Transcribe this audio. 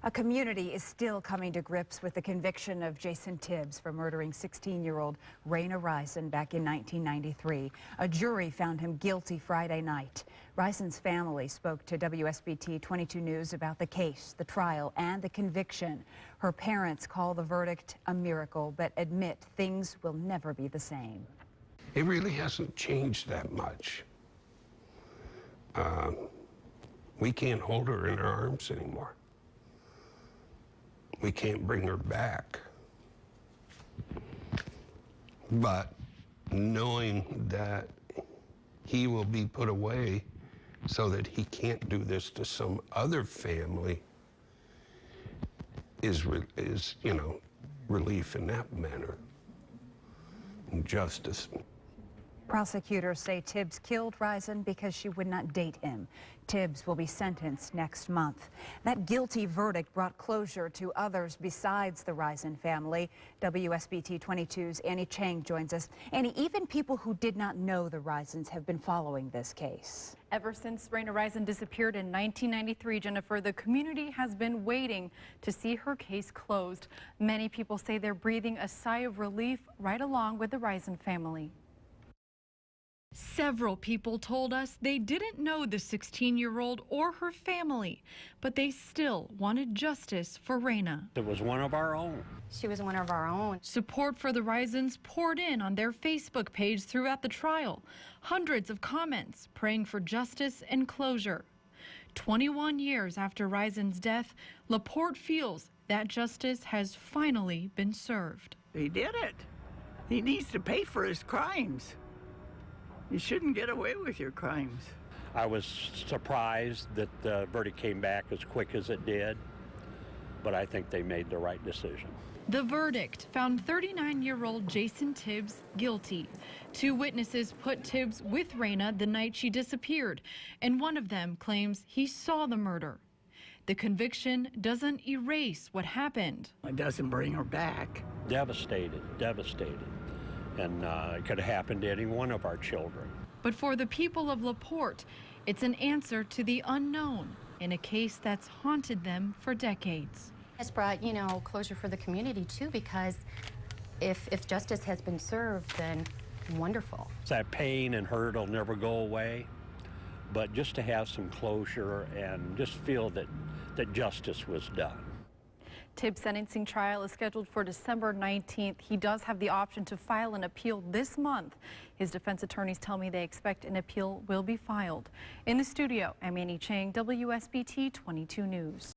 A community is still coming to grips with the conviction of Jason Tibbs for murdering 16-year-old Rayna Rison back in 1993. A jury found him guilty Friday night. Rison's family spoke to WSBT-22 News about the case, the trial, and the conviction. Her parents call the verdict a miracle, but admit things will never be the same. It really hasn't changed that much. We can't hold her in our arms anymore. We can't bring her back. But knowing that he will be put away so that he can't do this to some other family is relief in that manner, and justice. Prosecutors say Tibbs killed Rison because she would not date him. Tibbs will be sentenced next month. That guilty verdict brought closure to others besides the Rison family. WSBT-22's Annie Chang joins us. Annie, even people who did not know the Risons have been following this case. Ever since Rayna Rison disappeared in 1993, Jennifer, the community has been waiting to see her case closed. Many people say they're breathing a sigh of relief right along with the Rison family. Several people told us they didn't know the 16-year-old or her family, but they still wanted justice for Rayna. It was one of our own. She was one of our own. Support for the Risons poured in on their Facebook page throughout the trial. Hundreds of comments praying for justice and closure. 21 years after Rison's death, LaPorte feels that justice has finally been served. He did it. He needs to pay for his crimes. You shouldn't get away with your crimes. I was surprised that the verdict came back as quick as it did, but I think they made the right decision. The verdict found 39-year-old Jason Tibbs guilty. Two witnesses put Tibbs with Rayna the night she disappeared, and one of them claims he saw the murder. The conviction doesn't erase what happened. It doesn't bring her back. Devastated, devastated. And it could have happened to any one of our children. But for the people of LaPorte, it's an answer to the unknown in a case that's haunted them for decades. It's brought, closure for the community too, because if justice has been served, then wonderful. That pain and hurt will never go away, but just to have some closure and just feel that justice was done. Tibbs' sentencing trial is scheduled for December 19th. He does have the option to file an appeal this month. His defense attorneys tell me they expect an appeal will be filed. In the studio, I'm Annie Chang, WSBT 22 News.